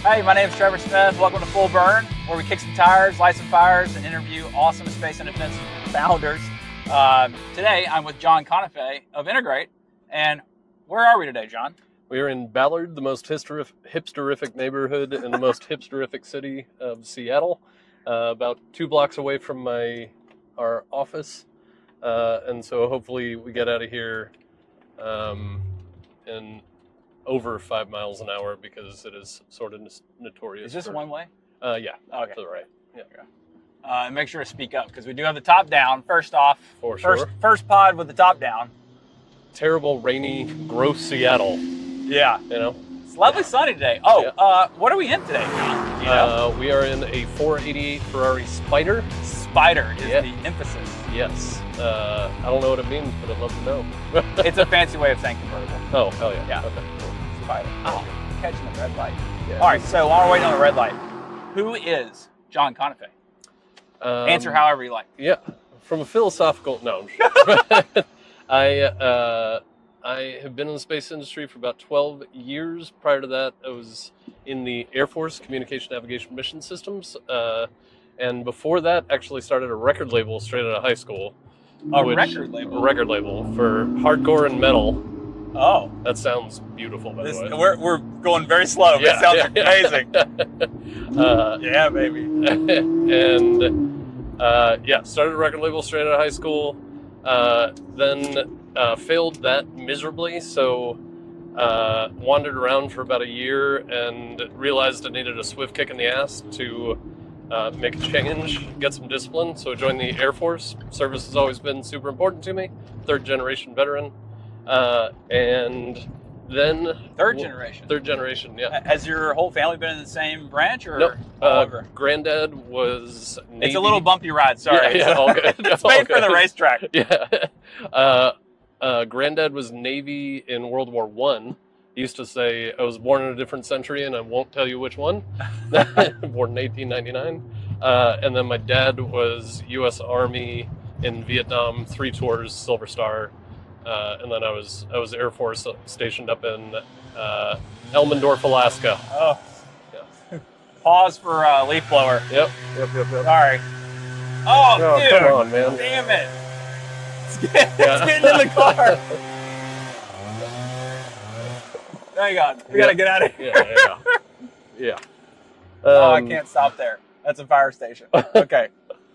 Hey, my name is Trevor Smith. Welcome to Full Burn, where we kick some tires, light some fires, and interview awesome space and defense founders. Today, I'm with John Conafay of Integrate. And where are we today, John? We are in Ballard, the most hipsterific neighborhood in the most hipsterific city of Seattle, about 2 blocks away from our office. And so hopefully we get out of here in over 5 miles an hour because it is sort of notorious. Is this one way? Yeah. Okay. To the right. Yeah. And make sure to speak up because we do have the top down. First off, For sure. First pod with the top down. Terrible, rainy, gross Seattle. Yeah. You know? It's lovely sunny today. Oh, yeah. What are we in today, John? You know? We are in a 488 Ferrari Spider. Spider is the emphasis. Yes. I don't know what it means, but I'd love to know. It's a fancy way of saying convertible. Oh, hell yeah. Yeah. Okay, cool. Spider. Oh, catching the red light. Yeah. All right, so while we're waiting on the red light, who is John Conafay? Answer however you like. Yeah. From a philosophical... No, I have been in the space industry for about 12 years. Prior to that, I was in the Air Force Communication Navigation Mission Systems. And before that, actually started a record label straight out of high school. A record label? A record label for hardcore and metal. Oh. That sounds beautiful, by the way. We're going very slow. It sounds amazing. Yeah, baby. And started a record label straight out of high school. Then failed that miserably, so wandered around for about a year and realized I needed a swift kick in the ass to make a change, get some discipline. So I joined the Air Force. Service has always been super important to me. 3rd generation veteran. And then... Third generation, yeah. Has your whole family been in the same branch or Nope. all over? Granddad was Navy. It's a little bumpy ride, sorry. Yeah, all good. It's made for the racetrack. Yeah. Granddad was Navy in World War I. He used to say, I was born in a different century and I won't tell you which one. Born in 1899. And then my dad was U.S. Army in Vietnam, 3 tours, Silver Star. And then I was Air Force stationed up in Elmendorf, Alaska. Oh. Yeah. Pause for leaf blower. Yep. Sorry. Oh, dude. Come on, man. Damn it. It's getting in the car. Hang on. We got to get out of here. Yeah. Oh, I can't stop there. That's a fire station. Okay.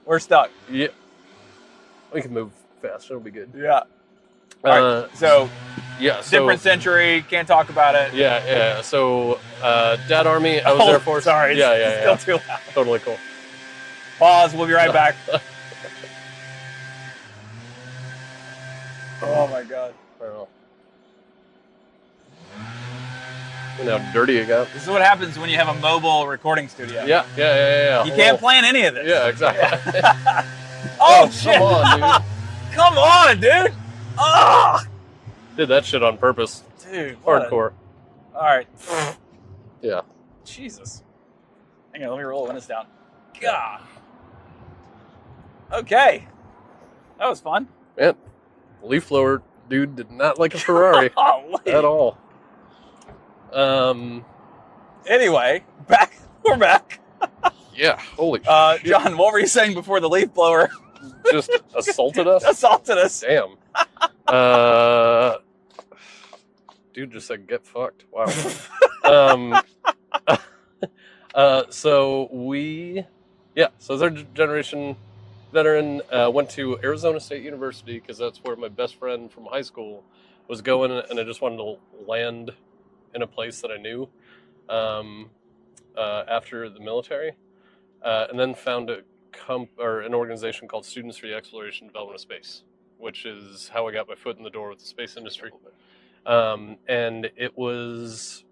We're stuck. Yeah. We can move fast. It'll be good. Yeah. All right. So, different century. Can't talk about it. Yeah. So, Dad Army. I was Air Force. Sorry. It's still too loud. Totally cool. Pause. We'll be right back. Oh my God. I don't know. And how dirty it got. This is what happens when you have a mobile recording studio. Yeah. You can't plan any of this. Yeah, exactly. Oh, shit. Come on, dude. Come on, dude. Oh. Did that shit on purpose. Dude. Hardcore. All right. Yeah. Jesus. Hang on, let me roll the windows down. God. Okay. That was fun. Man, leaf blower dude did not like a Ferrari at all. Anyway, we're back. Yeah, holy shit. John, what were you saying before the leaf blower just assaulted us? Damn. Dude just said get fucked. Wow. So 3rd generation veteran, went to Arizona State University because that's where my best friend from high school was going, and I just wanted to land in a place that I knew after the military, and then found an organization called Students for the Exploration and Development of Space, which is how I got my foot in the door with the space industry. And it was,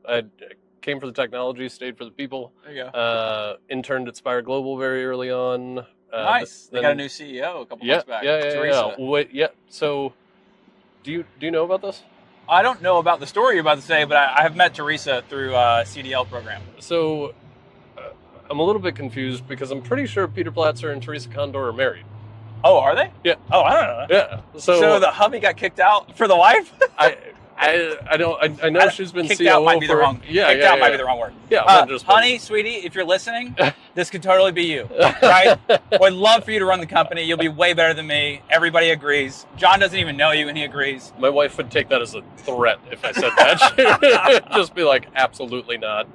I came for the technology, stayed for the people. There you go. Interned at Spire Global very early on. Nice. They got a new CEO a couple months back. Teresa. Yeah. So, do you know about this? I don't know about the story you're about to say, but I have met Teresa through a CDL program. So, I'm a little bit confused because I'm pretty sure Peter Platzer and Teresa Condor are married. Oh, are they? Yeah. Oh, I don't know. Yeah. So the hubby got kicked out for the wife? I know she's been kicked COO out might be the for wrong. yeah Kicked yeah out yeah. might be the wrong word. Yeah, honey, sweetie, if you're listening, this could totally be you, right? Would love for you to run the company. You'll be way better than me. Everybody agrees. John doesn't even know you, and he agrees. My wife would take that as a threat if I said that. Just be like, absolutely not.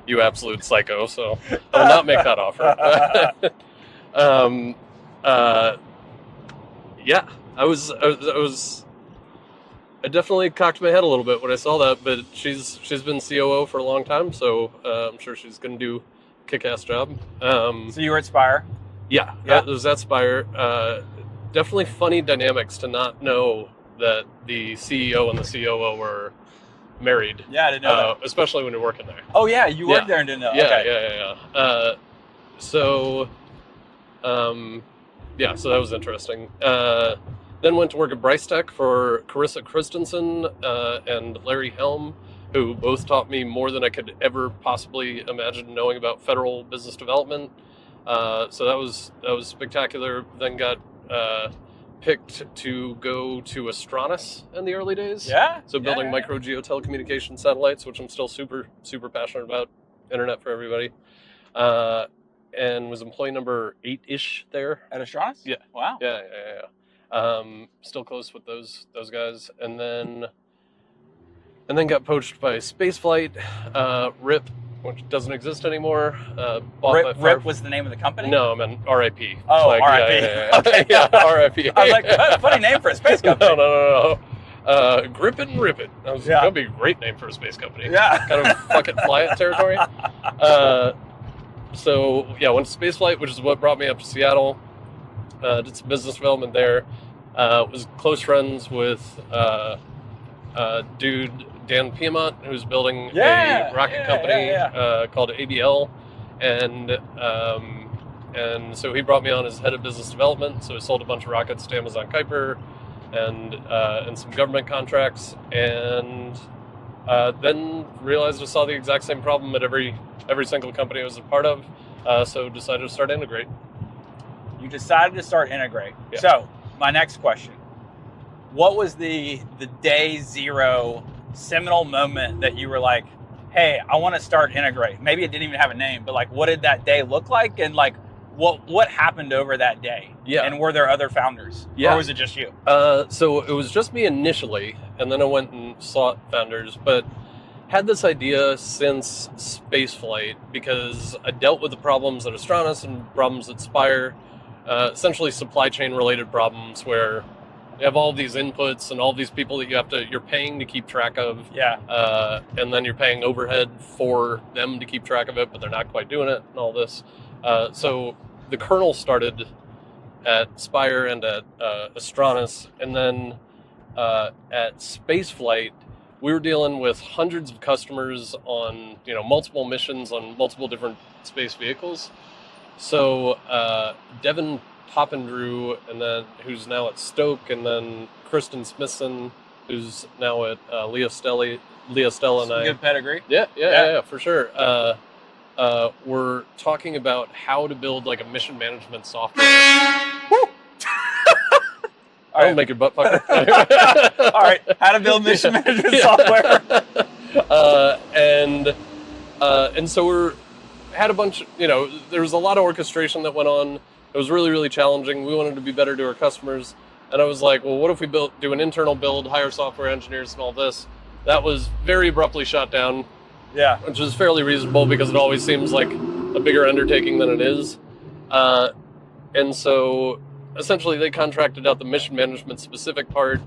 You absolute psycho. So I will not make that offer. Yeah, I definitely cocked my head a little bit when I saw that, but she's been COO for a long time, so I'm sure she's going to do a kick-ass job. So you were at Spire? Yeah, Yeah. That was at Spire. Definitely funny dynamics to not know that the CEO and the COO were married. Yeah, I didn't know that. Especially when you're working there. Oh yeah, you worked there and didn't know. Yeah, okay. yeah. So that was interesting. Then went to work at Bryce Tech for Carissa Christensen and Larry Helm, who both taught me more than I could ever possibly imagine knowing about federal business development. So that was spectacular. Then got picked to go to Astronis in the early days. Yeah. So building micro geo telecommunication satellites, which I'm still super passionate about. Internet for everybody. And was employee number 8-ish there at Astronis. Yeah. Wow. Yeah. Still close with those guys, and then got poached by Spaceflight, RIP, which doesn't exist anymore. RIP was the name of the company? No, I meant RIP. Oh, like, RIP. Okay. Yeah, RIP. I was like, funny name for a space company. No. Grip it and rip it. That would be a great name for a space company. Yeah. Kind of fuck it, fly it territory. So went to Spaceflight, which is what brought me up to Seattle. Did some business development there. Was close friends with dude Dan Piedmont, who's building a rocket company called ABL, and so he brought me on as head of business development. So I sold a bunch of rockets to Amazon Kuiper and some government contracts, and then realized I saw the exact same problem at every single company I was a part of. So decided to start Integrate. You decided to start Integrate. Yeah. So my next question: what was the day zero seminal moment that you were like, "Hey, I want to start Integrate"? Maybe it didn't even have a name, but like, what did that day look like, and like, what happened over that day? Yeah. And were there other founders? Yeah. Or was it just you? So it was just me initially, and then I went and sought founders, but had this idea since Spaceflight because I dealt with the problems at Astronis and problems at Spire, essentially supply chain related problems where you have all these inputs and all these people that you're paying to keep track of. Yeah. And then you're paying overhead for them to keep track of it, but they're not quite doing it and all this. So the kernel started at Spire and at Astronis, and then at Spaceflight, we were dealing with hundreds of customers on multiple missions on multiple different space vehicles. So Devin Poppendrew, and then who's now at Stoke, and then Kristen Smithson, who's now at Leah Stella and I. Good pedigree. Yeah, for sure. We're talking about how to build like a mission management software. I'll make your butt pucker. All right, how to build mission management software. And so had a bunch. There was a lot of orchestration that went on. It was really, really challenging. We wanted to be better to our customers, and I was like, well, what if we do an internal build, hire software engineers, and all this? That was very abruptly shot down. Yeah, which is fairly reasonable because it always seems like a bigger undertaking than it is. And so essentially they contracted out the mission management specific part,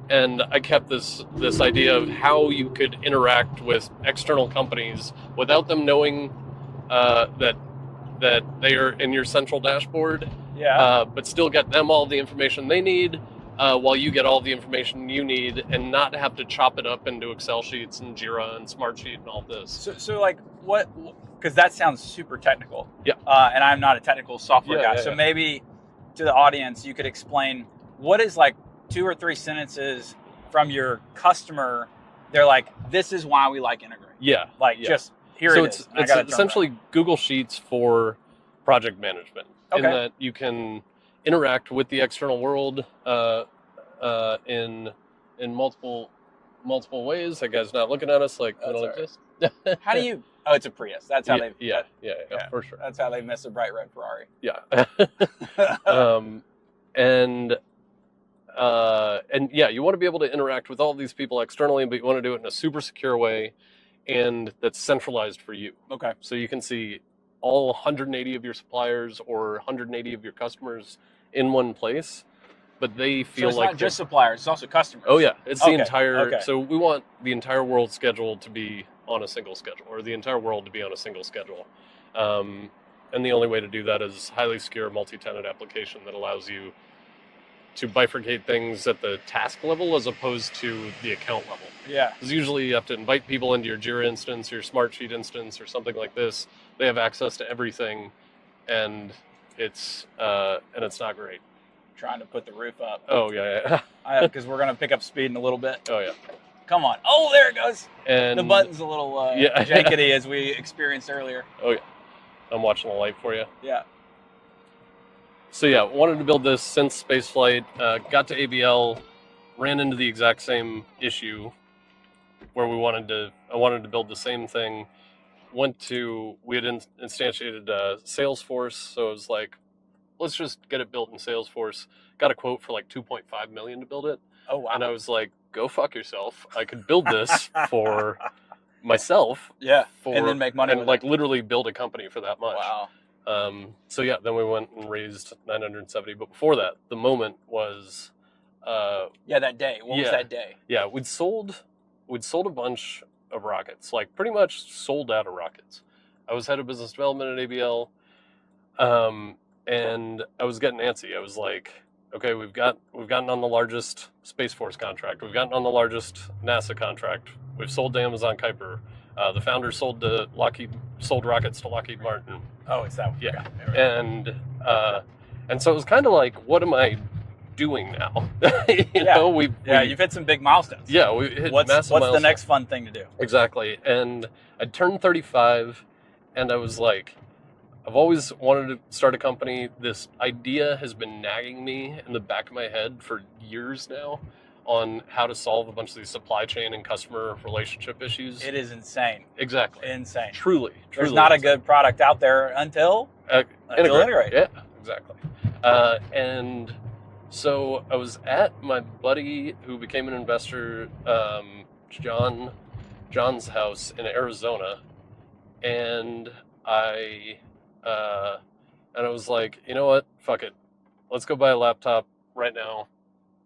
and I kept this idea of how you could interact with external companies without them knowing that they are in your central dashboard, but still get them all the information they need, while you get all the information you need, and not have to chop it up into Excel sheets and Jira and Smartsheet and all this. So like what? Because that sounds super technical. Yeah. And I'm not a technical software guy. So yeah. maybe to the audience, you could explain what is like 2 or 3 sentences from your customer. They're like, this is why we like Integrate. Yeah. Just here it is. It's essentially Google Sheets for project management. Okay. In that you can interact with the external world in in multiple ways. That guy's not looking at us like we don't exist. How do you? Oh, it's a Prius. That's how they. Yeah, for sure. That's how they miss a bright red Ferrari. Yeah. And yeah, you want to be able to interact with all these people externally, but you want to do it in a super secure way, and that's centralized for you. Okay. So you can see all 180 of your suppliers or 180 of your customers in one place, but they feel it's like not just suppliers; it's also customers. Oh yeah, it's the Okay, entire. okay. So we want the entire world schedule to be on a single schedule, or the entire world to be on a single schedule. And the only way to do that is highly secure multi-tenant application that allows you to bifurcate things at the task level as opposed to the account level. Yeah. Because usually you have to invite people into your Jira instance, your Smartsheet instance, or something like this. They have access to everything, and it's not great. Trying to put the roof up. Oh yeah. Because we're gonna pick up speed in a little bit. Oh yeah. Come on. Oh, there it goes. And the button's a little jankety as we experienced earlier. Oh yeah. I'm watching the light for you. Yeah. So yeah, wanted to build this since spaceflight. Got to ABL, ran into the exact same issue where I wanted to build the same thing. We had instantiated Salesforce, so it was like, let's just get it built in Salesforce. Got a quote for like $2.5 million to build it. Oh wow! And I was like, go fuck yourself. I could build this for myself. Yeah. And then make money and with like it. literally build a company for that much. Wow. So yeah, then we went and raised 970. But before that, the moment was. That day. What was that day? Yeah, we'd sold a bunch of rockets, like pretty much sold out of rockets. I was head of business development at ABL, and I was getting antsy. I was like, okay, we've gotten on the largest Space Force contract. We've gotten on the largest NASA contract. We've sold to Amazon Kuiper. The founder sold rockets to Lockheed Martin. Oh, it's that one. Yeah, and so it was kind of like, what am I doing now? You've hit some big milestones. Yeah, we hit what's massive milestones. The next fun thing to do? Exactly. And I turned 35, and I was like, I've always wanted to start a company. This idea has been nagging me in the back of my head for years now on how to solve a bunch of these supply chain and customer relationship issues. It is insane. Exactly. Insane. Truly. There's not a good product out there until integrate. Yeah, exactly. And so I was at my buddy who became an investor, John's house in Arizona, and I was like, you know what? Fuck it. Let's go buy a laptop right now,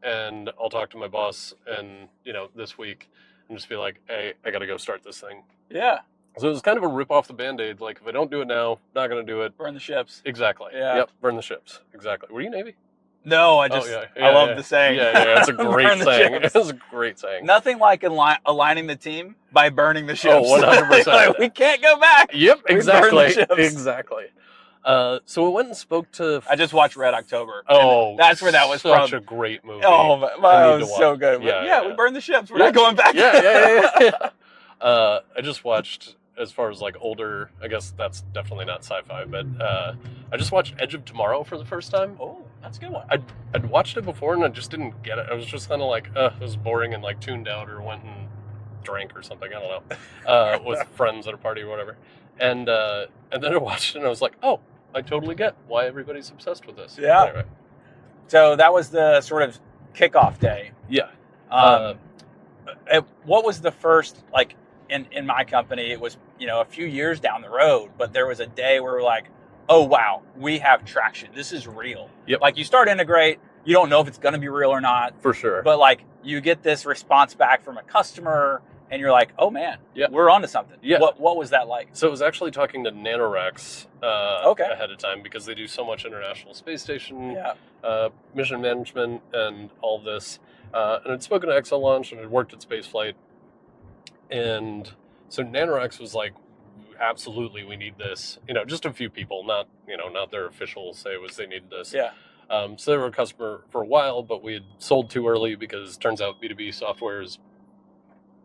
and I'll talk to my boss and this week and just be like, hey, I got to go start this thing. Yeah. So it was kind of a rip off the Band-Aid. Like, if I don't do it now, not going to do it. Burn the ships. Exactly. Yeah. Yep. Burn the ships. Exactly. Were you Navy? No, I love the saying. Yeah, it's a great saying. It's a great saying. Nothing like aligning the team by burning the ships. Oh, 100%. Like, we can't go back. Yep, exactly. Exactly. So we went and spoke to... I just watched Red October. Oh, that's where that was such from. a great movie. Oh, it was so good. Yeah, we burned the ships. We're not going back. Yeah. I just watched, as far as like older, I guess that's definitely not sci-fi, but I just watched Edge of Tomorrow for the first time. Oh, that's a good one. I'd watched it before and I just didn't get it. I was just kind of like, it was boring, and like tuned out or went and drank or something. I don't know, with friends at a party or whatever. And then I watched it and I was like, oh, I totally get why everybody's obsessed with this. Yeah. Anyway. So that was the sort of kickoff day. Yeah. What was the first, like, in my company, it was, a few years down the road, but there was a day where we're like, oh, wow, we have traction. This is real. Yep. Like, you start Integrate, you don't know if it's going to be real or not. For sure. But, like, you get this response back from a customer, and you're like, oh, man, we're onto something. Yeah. What was that like? So it was actually talking to Nanorex ahead of time, because they do so much International Space Station, mission management, and all this. And I'd spoken to Excel Launch and had worked at Spaceflight. And so Nanorex was like, absolutely, we need this. Just a few people, not their official say was they needed this. Yeah. So they were a customer for a while, but we had sold too early because it turns out B2B software is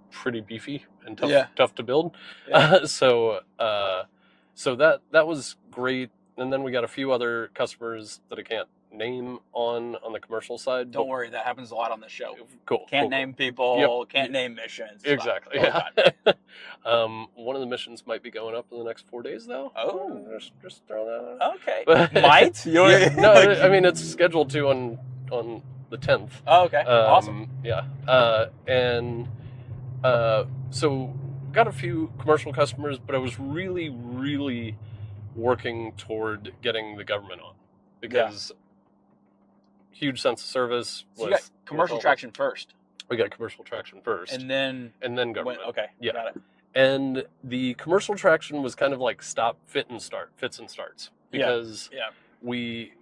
pretty beefy and tough to build. Yeah. So that was great. And then we got a few other customers that I can't name on the commercial side. Don't worry, that happens a lot on the show. Cool. Can't cool, name people, can't name missions. Exactly. Well, Yeah. One of the missions might be going up in the next 4 days, though. Oh. Just throw that out. Okay. But, Might? You know, yeah, no, I mean, it's scheduled to on the 10th. Oh, okay. Awesome. Yeah. So got a few commercial customers, but I was really, really working toward getting the government on, because huge sense of service. So you got commercial traction first. We got commercial traction first, And then government. Okay. Yeah. Got it. And the commercial traction was kind of like fits and starts, because we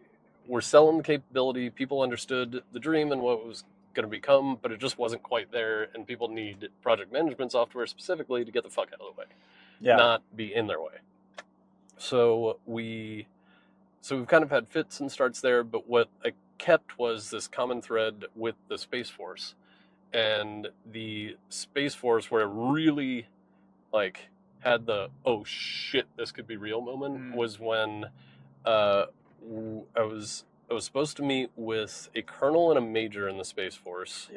were selling the capability. People understood the dream and what it was going to become, but it just wasn't quite there, and people need project management software specifically to get the fuck out of the way, not be in their way. So we've kind of had fits and starts there, but what I kept was this common thread with the Space Force. And the Space Force, where it really like had the oh shit, this could be real moment, was when I was supposed to meet with a colonel and a major in the Space Force.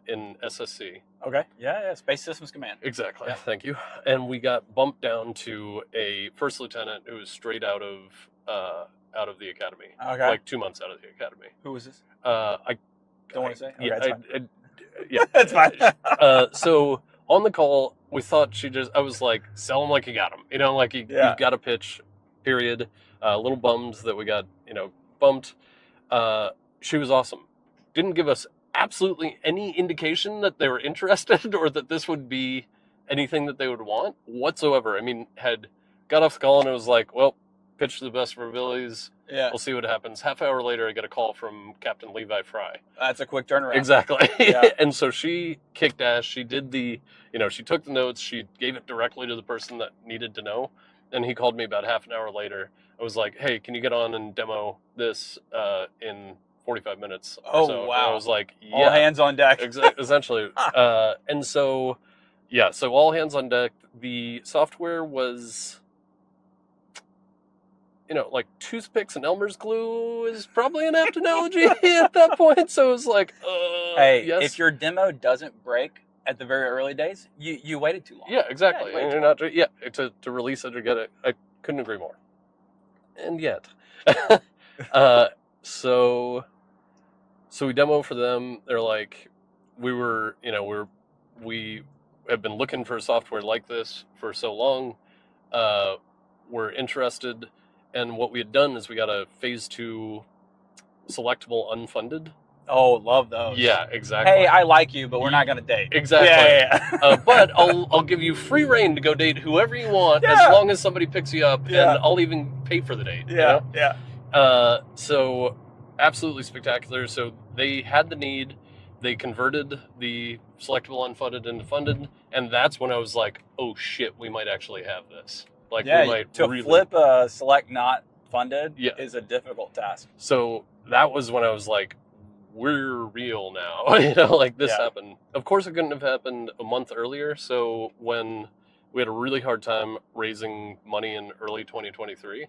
In SSC. Okay. Yeah. Space Systems Command. Exactly. Yeah. Thank you. And we got bumped down to a first lieutenant who was straight out of the academy. Okay. Like 2 months out of the academy. Who was this? I don't want to say. Okay, yeah, that's fine. So on the call, we thought I was like, sell him like you got him. You know, like you've got a pitch. Period. A little bummed that we got bumped. She was awesome. Didn't give us absolutely any indication that they were interested or that this would be anything that they would want whatsoever. I mean, had got off the call and it was like, well, pitch to the best of our abilities. Yeah. We'll see what happens. Half hour later, I get a call from Captain Levi Fry. That's a quick turnaround. Exactly. Yeah. And so she kicked ass. She did she took the notes. She gave it directly to the person that needed to know. And he called me about half an hour later. I was like, hey, can you get on and demo this in 45 minutes or so? Wow. And I was like, yeah. All hands on deck. Essentially. And so, so all hands on deck. The software was, like toothpicks and Elmer's glue is probably an apt analogy at that point. So it was like, hey, yes. If your demo doesn't break at the very early days, you waited too long. Yeah, exactly. And you're not to release it or get it. I couldn't agree more. And yet, so we demo for them. They're like, we have been looking for software like this for so long. We're interested. And what we had done is we got a phase 2 selectable unfunded. Oh, love those. Yeah, exactly. Hey, I like you, but we're not going to date. Exactly. Yeah. But I'll give you free reign to go date whoever you want, as long as somebody picks you up, and I'll even pay for the date. Yeah, So absolutely spectacular. So they had the need. They converted the selectable unfunded into funded, and that's when I was like, oh shit, we might actually have this. Like, we might flip a select not funded is a difficult task. So that was when I was like, we're real now. This happened. Of course, it couldn't have happened a month earlier. So when we had a really hard time raising money in early 2023,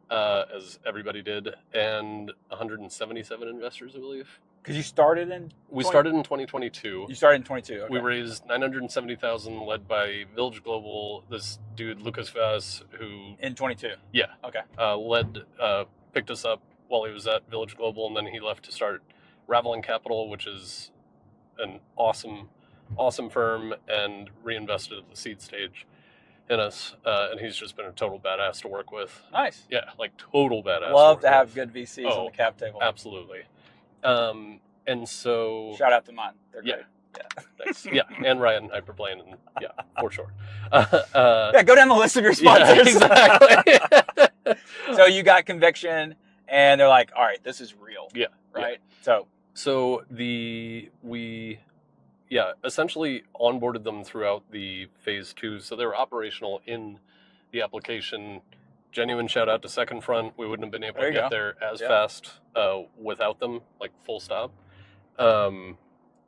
as everybody did, and 177 investors, I believe. Because you started in? We started in 2022. You started in 22. Okay. We raised 970,000, led by Village Global. This dude Lucas Vaz, who in 22. Yeah. Okay. Picked us up while he was at Village Global, and then he left to start Raveling Capital, which is an awesome firm, and reinvested at the seed stage in us. And he's just been a total badass to work with. Nice. Yeah, like total badass. Love to have good VCs on the cap table. Absolutely. And so shout out to mine. They're great. Yeah. Thanks. Yeah. And Ryan Hyperplane, and for sure. Go down the list of your sponsors. Yeah, exactly. So you got conviction, and they're like, all right, this is real. Yeah. Right. Yeah. So we essentially onboarded them throughout the phase 2. So they were operational in the application. Genuine shout out to Second Front. We wouldn't have been able to get there as fast without them, like full stop.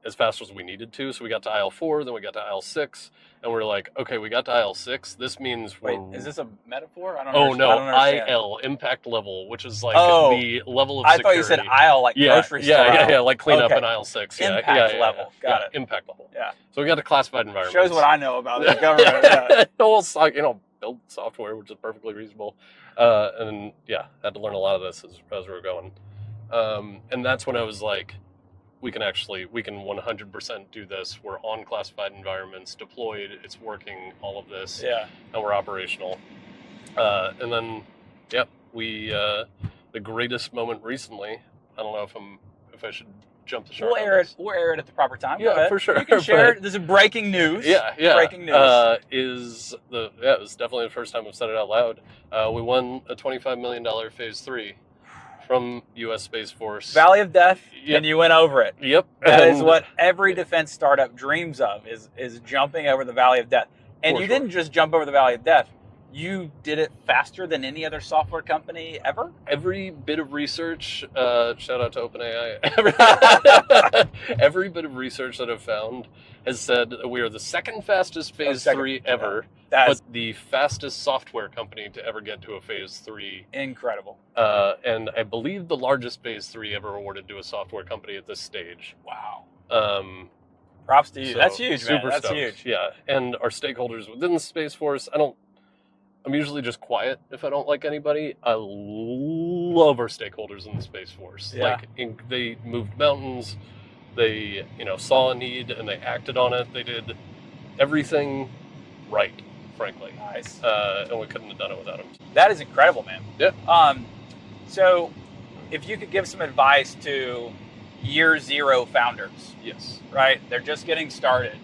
as fast as we needed to. So we got to aisle 4, then we got to aisle 6, and we're like, okay, we got to aisle 6. This means Wait, is this a metaphor? I don't Oh no, I don't understand. IL, impact level, which is like Oh, the level of I security. thought you said aisle, like grocery store aisle. like cleanup Okay. in aisle 6. Yeah, Impact level. Got it. Impact level. Yeah. So we got to classified environments. Shows what I know about the government. Yeah. Well, you know, build software, which is perfectly reasonable. And yeah, had to learn a lot of this as we were going. And that's when I was like, we can 100% do this. We're on classified environments, deployed, it's working, all of this. Yeah. And we're operational. And then, yep, the greatest moment recently, I don't know if I should jump the shark. We'll air it at the proper time. Yeah, for sure. You can share it. This is breaking news. Yeah. Breaking news. It was definitely the first time I've said it out loud. We won a $25 million phase 3 from U.S. Space Force. Valley of Death, Yep. and you went over it. Yep. That is what every defense startup dreams of, is jumping over the Valley of Death. And you didn't just jump over the Valley of Death. You did it faster than any other software company ever? Every bit of research, shout out to OpenAI, every bit of research that I've found has said that we are the second fastest phase 3 ever, That's but the fastest software company to ever get to a phase 3. incredible. And I believe the largest phase 3 ever awarded to a software company at this stage. Wow. Props to you. That's huge, man. Super That's stoked. huge. Yeah. And our stakeholders within the Space Force, I'm usually just quiet if I don't like anybody. I love our stakeholders in the Space Force. Yeah. They moved mountains, they saw a need and they acted on it. They did everything right, frankly. Nice. And we couldn't have done it without them. That is incredible, man. Yeah. So if you could give some advice to year 0 founders, Yes. right? They're just getting started.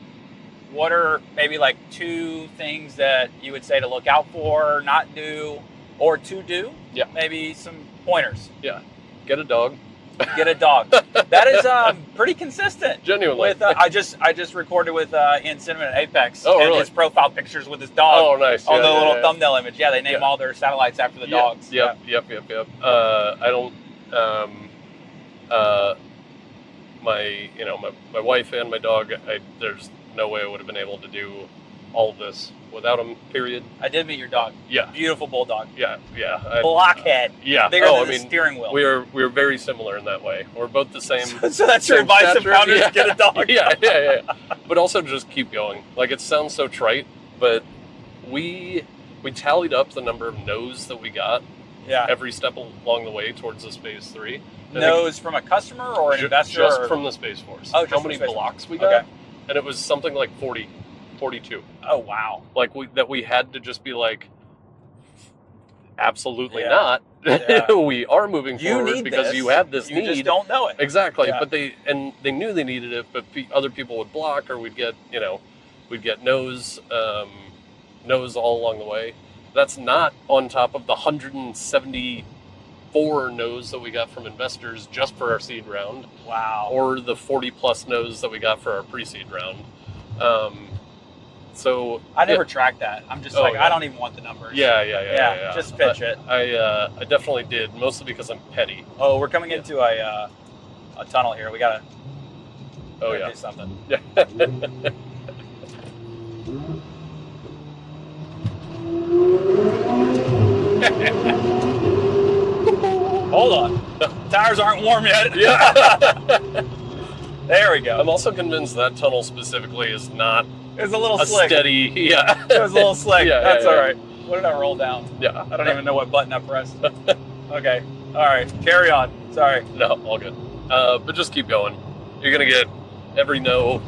What are maybe like 2 things that you would say to look out for, not do, or to do? Yeah. Maybe some pointers. Yeah. Get a dog. Get a dog. That is pretty consistent. Genuinely. With I just recorded with Ian Cinnamon at Apex. Oh, and really? his profile pictures with his dog. Oh, nice. On Yeah, the yeah, little yeah. thumbnail image. Yeah, they name all their satellites after the dogs. Yep. I don't. My wife and my dog. There's no way I would have been able to do all of this without them. Period. I did meet your dog. Yeah. Beautiful bulldog. Yeah. Blockhead. Yeah. Bigger than the steering wheel. We're very similar in that way. We're both the same. So that's your same advice to stature. founders: Yeah. get a dog. Yeah. But also just keep going. Like, it sounds so trite, but we tallied up the number of no's that we got. Yeah. Every step along the way towards this phase 3. No's from a customer or an investor? Just from the Space Force. Oh, just how from many Space Force. blocks we got? Okay. And it was something like 42. Oh, wow. Like, we had to just be like, absolutely Yeah. not. Yeah. We are moving You forward need because this. you have this You need. just don't know it. Exactly. Yeah. But they knew they needed it, but other people would block, or we'd get no's all along the way. That's not on top of the 174 no's that we got from investors just for our seed round. Wow. Or the 40 plus no's that we got for our pre-seed round. So I never tracked that. I'm just yeah. I don't even want the numbers. Yeah. Just pitch it. I definitely did, mostly because I'm petty. Oh, we're coming into a tunnel here. We gotta do something. Yeah. Hold on. Tires aren't warm yet. Yeah. There we go. I'm also convinced that tunnel specifically is not It's a little a slick. steady. Yeah. It was a little slick. Yeah, That's yeah, all yeah. right. What did I roll down? Yeah. I don't even know what button I pressed. Okay. All right. Carry on. Sorry. No, all good. But just keep going. You're gonna get every no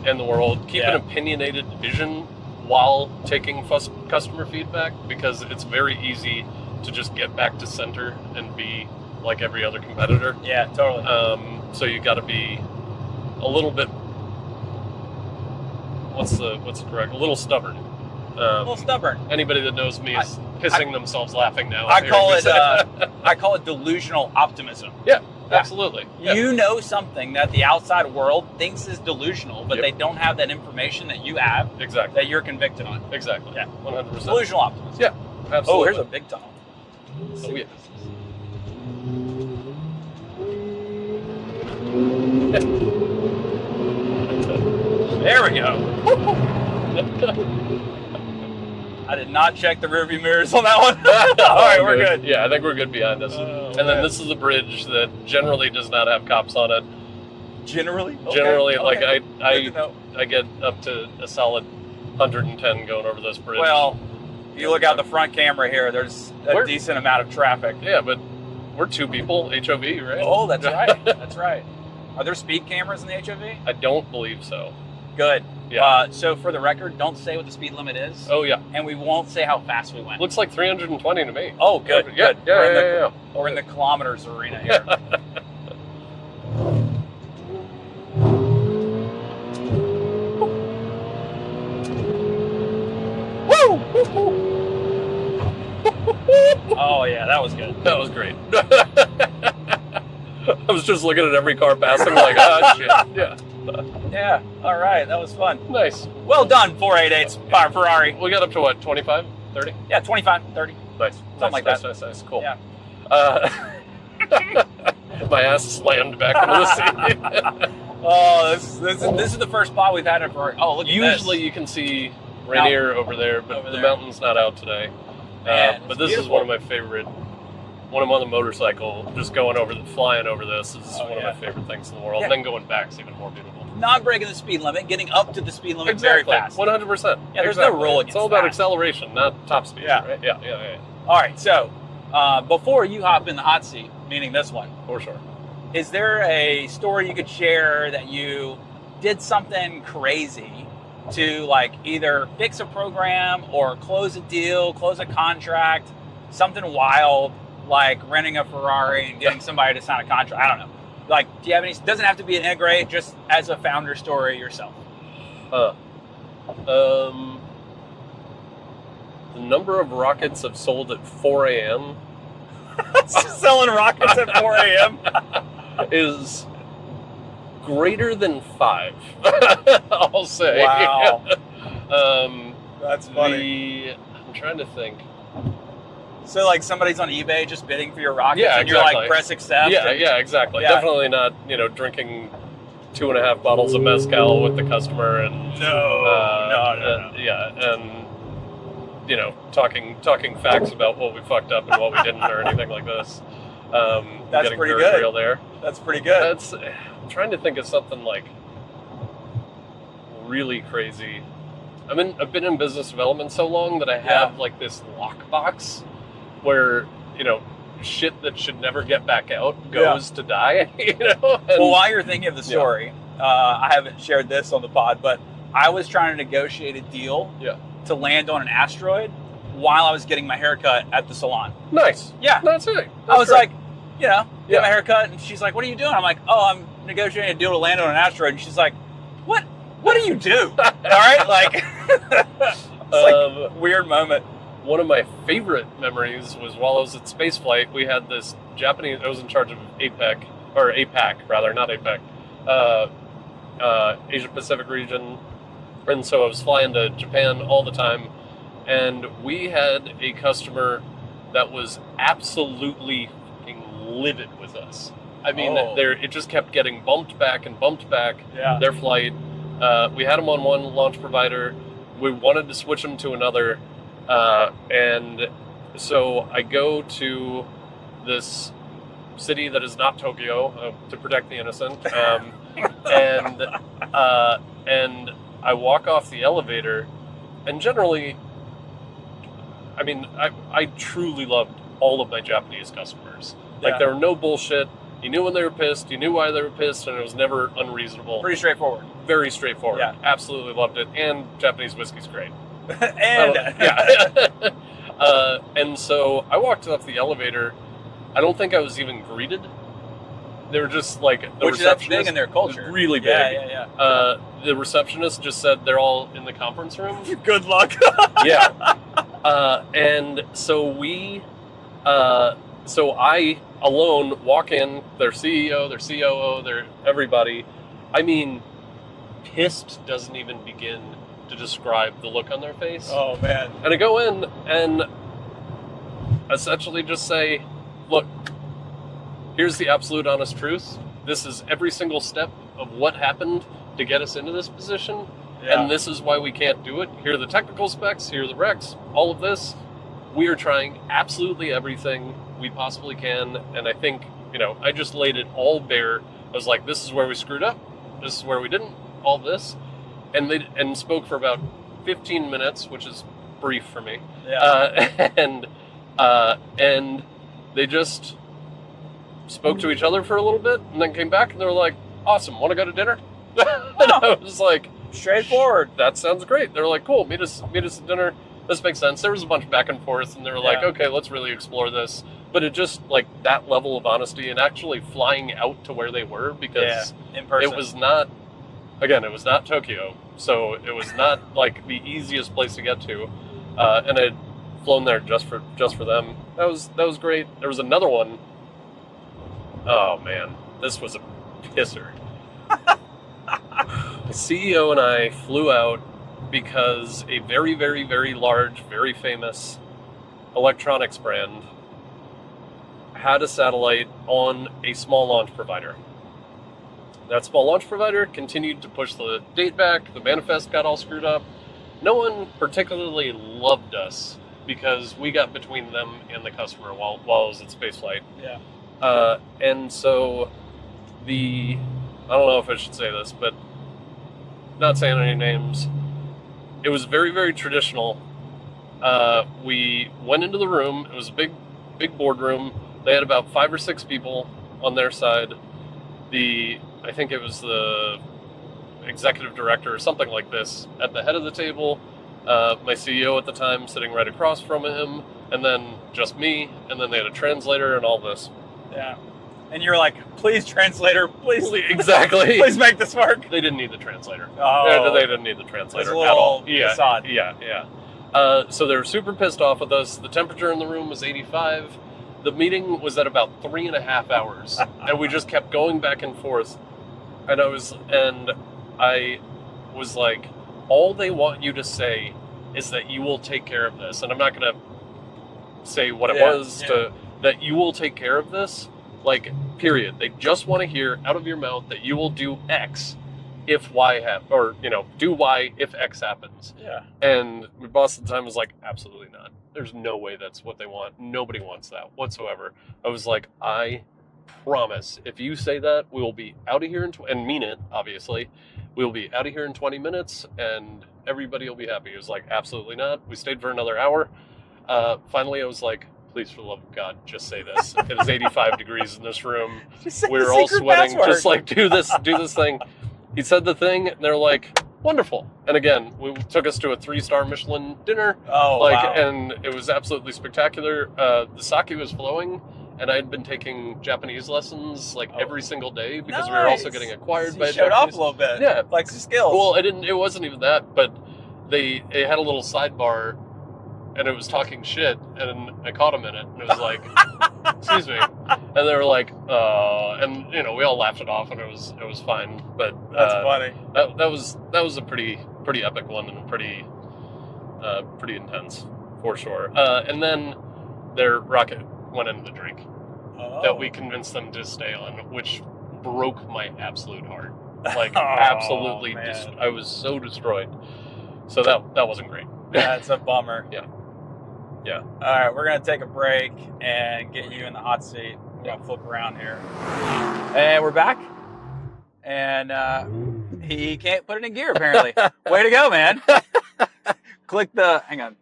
in the world. Keep an opinionated vision while taking customer feedback, because it's very easy to just get back to center and be like every other competitor. Yeah, totally. So you got to be a little bit. What's correct? A little stubborn. a little stubborn. Anybody that knows me is pissing themselves laughing now. I call it delusional optimism. Yeah, absolutely. Yeah. You know something that the outside world thinks is delusional, but Yep. they don't have that information that you have Exactly. that you're convicted on. Exactly. Yeah. 100%. Delusional optimism. Yeah, absolutely. Oh, here's a big tunnel. Oh, yeah. There we go. I did not check the rearview mirrors on that one. All right, we're good. Yeah, I think we're good behind us. And then this is a bridge that generally does not have cops on it. Generally? Okay. Generally, Okay. like I get up to a solid 110 going over this bridge. Well, if you look out the front camera here, there's a decent amount of traffic. Yeah, but we're two people, HOV, right? Oh, that's right. That's right. Are there speed cameras in the HOV? I don't believe so. Good. Yeah. So for the record, don't say what the speed limit is. Oh, yeah. And we won't say how fast we went. Looks like 320 to me. Oh, good. Yeah, Good. yeah. We're in the kilometers arena here. Woo! Oh, yeah, that was good. That was great. I was just looking at every car passing like, shit. Yeah. Yeah, all right, that was fun. Nice. Well done, 488's Ferrari. We got up to what, 25, 30? Yeah, 25, 30. Nice. Something like that. Nice. Cool. Yeah. My ass slammed back into the seat. Oh, this is the first pod we've had in Ferrari. Oh, look at this. Usually you can see Rainier over there, but the mountain's not out today. Man, but this beautiful. is one of my favorite. When I'm on the motorcycle, just flying over this is one of my favorite things in the world. Yeah. And then going back's even more beautiful. Not breaking the speed limit, getting up to the speed limit very fast. 100%. Yeah, there's no rule against It's all about that. acceleration, not top speed. Yeah. Right? Yeah. All right, so before you hop in the hot seat, meaning this one, For sure. is there a story you could share that you did something crazy to like either fix a program or close a deal, close a contract, something wild like renting a Ferrari and getting somebody to sign a contract? I don't know. Like, do you have any? Doesn't have to be an integrate, just as a founder story yourself. The number of rockets I've sold at 4 a.m. Selling rockets at 4 a.m. is greater than 5. I'll say. Wow. That's funny. I'm trying to think. So, like, somebody's on eBay just bidding for your rockets, Yeah, and you're exactly. like, press accept. Yeah, exactly. Yeah. Definitely not, drinking 2.5 bottles of mezcal with the customer and No. yeah, and talking facts about what we fucked up and what we didn't or anything like this. That's getting pretty very good. real there. That's pretty good. I'm trying to think of something like really crazy. I've been in business development so long that I have like this lockbox where shit that should never get back out goes to die. Well, while you're thinking of the story, I haven't shared this on the pod, but I was trying to negotiate a deal to land on an asteroid while I was getting my haircut at the salon. Nice. Yeah. That's it. I was like, get my haircut, and she's like, what are you doing? I'm like, oh, I'm negotiating a deal to land on an asteroid. And she's like, what do you do? All right? Like, it's like a weird moment. One of my favorite memories was while I was at spaceflight, we had this Japanese, I was in charge of APAC, not APAC, Asia Pacific region. And so I was flying to Japan all the time. And we had a customer that was absolutely fucking livid with us. I mean, it just kept getting bumped back. Yeah. Their flight. We had them on one launch provider. We wanted to switch them to another. And so I go to this city that is not Tokyo to protect the innocent. And I walk off the elevator, and generally, I mean, I truly loved all of my Japanese customers. Like, there were no bullshit. You knew when they were pissed. You knew why they were pissed, and it was never unreasonable. Pretty straightforward. Very straightforward. Yeah. Absolutely loved it. And Japanese whiskey's great. And and so I walked off the elevator. I don't think I was even greeted. They were just like, which that's big in their culture. Really big. Yeah. The receptionist just said they're all in the conference room. Good luck. Yeah. And so so I alone walk in, their CEO, their COO, their everybody. I mean, pissed doesn't even begin to describe the look on their face. Oh, man. And I go in and essentially just say, look, here's the absolute honest truth. this is every single step of what happened to get us into this position, and this is why we can't do it. Here are the technical specs, here are the recs, all of this. We are trying absolutely everything we possibly can, and I think, I just laid it all bare. I was like, this is where we screwed up, this is where we didn't, all this, and spoke for about 15 minutes, which is brief for me. And they just spoke to each other for a little bit, and then came back, and they were like, awesome, want to go to dinner? And I was like, straightforward. That sounds great. They were like, cool, meet us at dinner. This makes sense. There was a bunch of back and forth, and they were like, okay, let's really explore this. But it just, like, that level of honesty and actually flying out to where they were, because in person. It was not Tokyo, so it was not, like, the easiest place to get to. And I'd flown there just for them. That was great. There was another one. Oh, man. This was a pisser. The CEO and I flew out because a very, very, very large, very famous electronics brand had a satellite on a small launch provider. That small launch provider continued to push the date back. The manifest got all screwed up. No one particularly loved us because we got between them and the customer while I was at spaceflight. And so I don't know if I should say this, but not saying any names, it was very, very traditional. We went into the room. It was a big boardroom. They had about 5 or 6 people on their side. I think it was the executive director or something like this at the head of the table. My CEO at the time sitting right across from him, and then just me, and then they had a translator and all this. Yeah. And you're like, please, translator, please. Exactly. Please make this work. They didn't need the translator. Oh. They didn't need the translator at all. Facade. Yeah. So they were super pissed off with us. The temperature in the room was 85. The meeting was at about 3.5 hours. And we just kept going back and forth. And I was like, all they want you to say is that you will take care of this. And I'm not going to say what it was that you will take care of this. Like, period. They just want to hear out of your mouth that you will do X if Y do Y if X happens. Yeah. And my boss at the time was like, absolutely not. There's no way that's what they want. Nobody wants that whatsoever. I was like, I promise, if you say that, we will be out of here and mean it, obviously. We'll be out of here in 20 minutes and everybody will be happy. He was like, absolutely not. We stayed for another hour. Finally, I was like, please, for the love of God, just say this. It is 85 degrees in this room. We're all sweating. Password. Just like, do this thing. He said the thing, and they're like, wonderful. And again, took us to a 3-star Michelin dinner. Oh, wow. And it was absolutely spectacular. The sake was flowing, and I'd been taking Japanese lessons every single day because we were also getting acquired by Japanese. Showed off a little bit. Yeah. Like skills. Well, it wasn't even that, but they had a little sidebar, and it was talking shit, and I caught them in it, and it was like, excuse me, and they were like, and we all laughed it off, and it was fine, but that's funny. That was a pretty epic one, and pretty intense for sure. And then their rocket went into the drink that we convinced them to stay on, which broke my absolute heart. Like, absolutely, I was so destroyed. So that wasn't great. That's a bummer. Yeah. All right, we're going to take a break and get you in the hot seat. We're going to flip around here. And we're back. And he can't put it in gear, apparently. Way to go, man. Click hang on.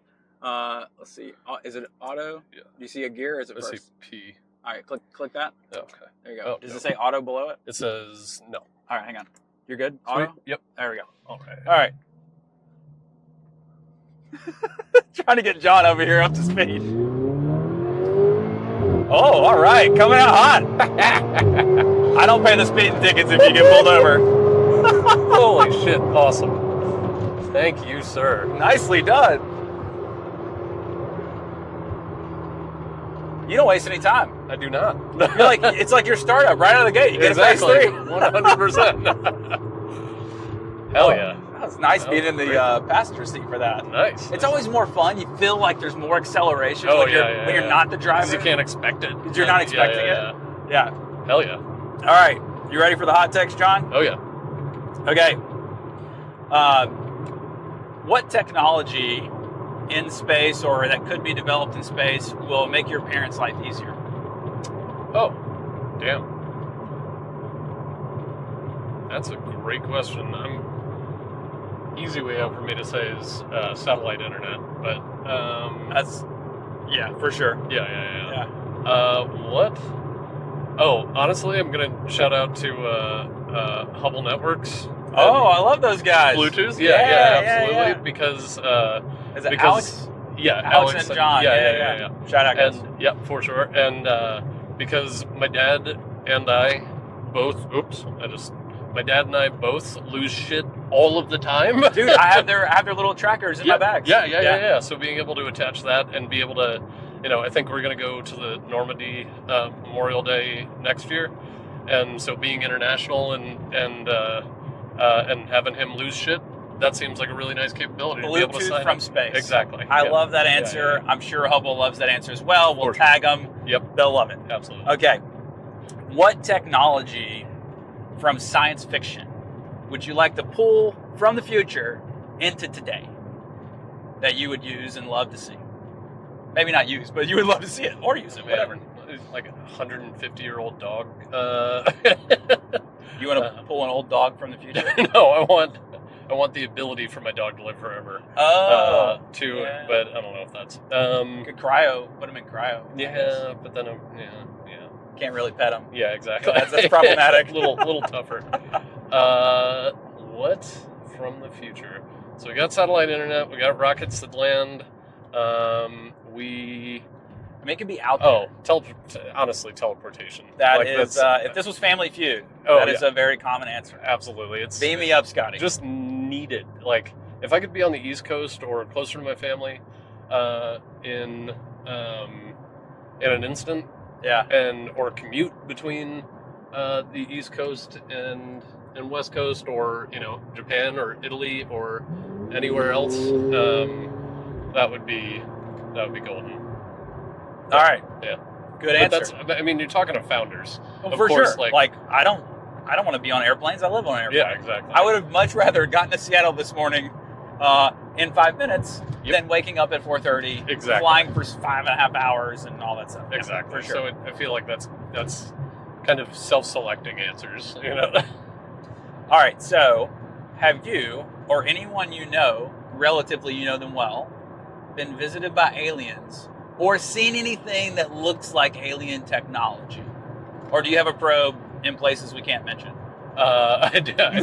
Let's see. Is it auto? Yeah. Do you see a gear or is it first? I see P. All right, click that. Okay. There you go. Does it say auto below it? It says no. All right, hang on. You're good? Auto? Yep. There we go. Okay. All right. Trying to get John over here up to speed. Oh, all right. Coming out hot. I don't pay the speeding tickets if you get pulled over. Holy shit. Awesome. Thank you, sir. Nicely done. You don't waste any time. I do not. It's like your startup right out of the gate. You get exactly. a phase 3. 100%. Hell yeah. It's nice being in the passenger seat for that. Nice. It's always more fun. You feel like there's more acceleration when you're not the driver. Because you can't expect it. Because you're not expecting it. Yeah. Hell yeah. All right. You ready for the hot takes, John? Oh, yeah. Okay. What technology in space or that could be developed in space will make your parents' life easier? Oh, damn. That's a great question. Easy way out for me to say is satellite internet, but That's, yeah, for sure. Yeah. What? Oh, honestly, I'm gonna shout out to Hubble Networks. Oh, I love those guys. Bluetooth, yeah, absolutely. yeah. Because Is it because Alex? yeah, Alex and John. Yeah. Shout out, guys. And yeah, for sure. And because my dad and I both, my dad and I both lose shit all of the time. Dude, I have their little trackers in my bags. Yeah. So being able to attach that and be able to, I think we're going to go to the Normandy Memorial Day next year, and so being international and having him lose shit, that seems like a really nice capability. Bluetooth to be able to sign from up. space. Exactly. I love that answer. Yeah. I'm sure Hubble loves that answer as well. We'll For sure. tag them. Yep. They'll love it. Absolutely. Okay. What technology from science fiction would you like to pull from the future into today that you would use and love to see? Maybe not use, but you would love to see it or use it, whatever. Like a 150-year-old dog. You want to pull an old dog from the future? No, I want the ability for my dog to live forever. Yeah. But I don't know if that's Could cryo, put him in cryo. yeah, but then Can't really pet him. yeah, exactly. That's problematic. little tougher. What from the future? So we got satellite internet, we got rockets that land. I mean, it could be out there. Honestly, teleportation. That is, if this was Family Feud, that is a very common answer. Absolutely. It's Beam me up, Scotty. just needed. Like, if I could be on the East Coast or closer to my family in an instant, yeah. or commute between the East Coast and West Coast, or Japan or Italy or anywhere else, that would be golden. All right. Yeah. Good answer. You're talking to founders. Well, of for course, sure. Like I don't want to be on airplanes. I live on an airplane. Yeah, exactly. I would have much rather gotten to Seattle this morning in 5 minutes than waking up at 4:30, Exactly. flying for 5.5 hours and all that stuff. Exactly. Yeah, for sure. So I feel like that's kind of self-selecting answers. All right. So, have you or anyone relatively you know them well, been visited by aliens or seen anything that looks like alien technology? Or do you have a probe in places we can't mention? I do not.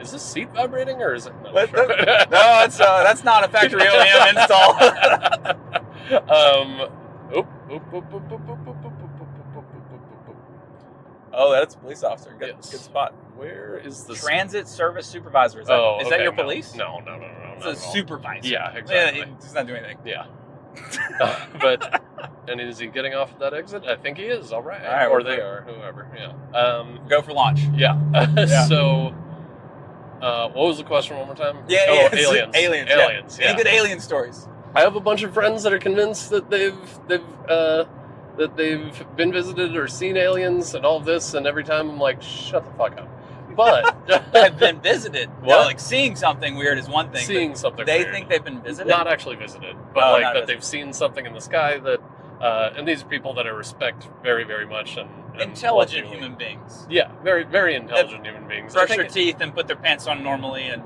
Is this seat vibrating or is it? No, sure. No, that's not a factory OEM install. Oh, that's a police officer. Good spot. Where is the transit service supervisor? Is that your police? No. It's a supervisor. Yeah, exactly. Yeah, he's not doing anything. Yeah. And is he getting off at that exit? I think he is. All right. Or they are. Whoever. Yeah. Go for launch. Yeah. So, what was the question one more time? Yeah. Aliens. Aliens. Yeah. Any good alien stories? I have a bunch of friends that are convinced that they've been visited or seen aliens and all of this, and every time I'm like, shut the fuck up. But I've been visited. What? No, like seeing something weird is one thing. Seeing something they weird. think they've been visited. Not actually visited, but that they've seen something in the sky that, and these are people that I respect very, very much and intelligent human beings. Yeah, very, very intelligent human beings. Brush their teeth and put their pants on normally, and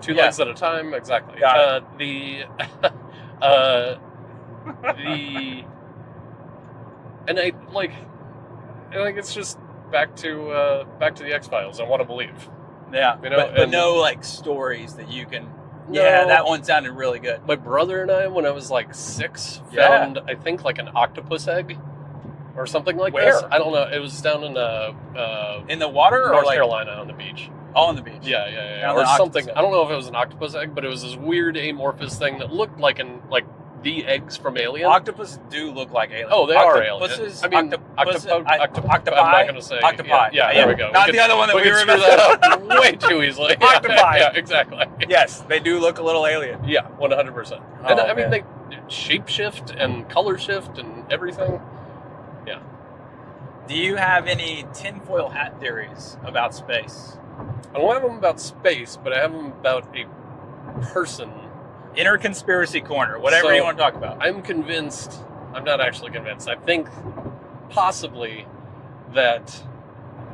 two legs at a time. Exactly. Got it. And I like it's just back to the X-Files. I want to believe. Yeah, but no like stories that you can. No, yeah, that one sounded really good. My brother and I, when I was like 6, found I think like an octopus egg or something like Where? this. I don't know. It was down in the water, North or like Carolina on the beach. Oh, on the beach. Yeah. Or something. I don't know if it was an octopus egg, but it was this weird amorphous thing that looked like the eggs from Alien. Octopus do look like aliens. Oh, they are aliens. I mean, octopi. I'm not going to say. Octopi. Yeah, there we go. Not the other one that we screw that up way too easily. Octopi. Yeah, exactly. Yes, they do look a little alien. Yeah, 100%. And I mean, they shape shift and color shift and everything. Yeah. Do you have any tinfoil hat theories about space? I don't have them about space, but I have them about a person. Inner conspiracy corner, whatever you want to talk about. I'm convinced, I'm not actually convinced, I think possibly that